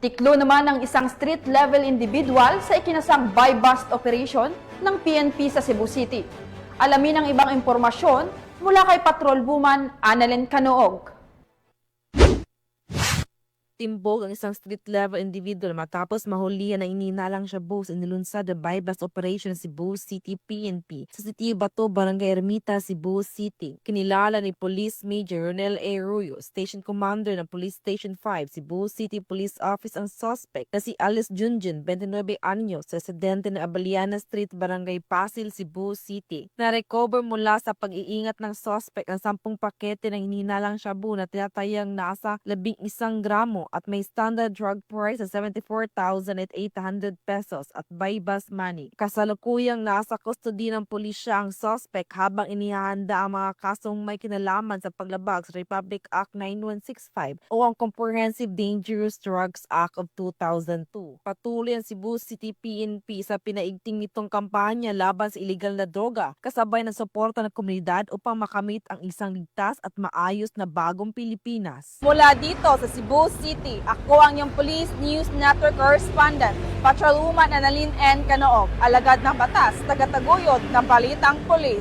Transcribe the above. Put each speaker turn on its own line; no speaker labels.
Tiklo naman ang isang street-level individual sa ikinasang buy-bust operation ng PNP sa Cebu City. Alamin ang ibang impormasyon mula kay Patrol Woman Annalyn Canoog.
Timbog ang isang street-level individual matapos mahulihan na ininalang siya sa inilunsad na buy-bust operation sa Cebu City PNP sa Sitio Bato, Barangay Ermita, Cebu City. Kinilala ni Police Major Ronel A. Ruyo, Station Commander ng Police Station 5, Cebu City Police Office ang suspect na si Alice Junjun, 29 anyos, residente ng Abaliana Street, Barangay Pasil, Cebu City. Na-recover mula sa pag-iingat ng suspect ang 10 pakete ng hininalang shabu na tinatayang nasa 11 gramo at may standard drug price na 74,800 pesos at buy-bust money. Kasalukuyang nasa custody ng pulisya ang suspect habang inihahanda ang mga kasong may kinalaman sa paglabag sa Republic Act 9165 o ang Comprehensive Dangerous Drugs Act of 2002. Patuloy ang Cebu City PNP sa pinaigting nitong kampanya laban sa iligal na droga, kasabay ng suporta ng komunidad upang makamit ang isang ligtas at maayos na bagong Pilipinas.
Mula dito sa Cebu City, ako ang iyong Police News Network Correspondent, Patrol Woman Annalyn N. Canoog, alagad ng batas, tagataguyod ng balitang pulis.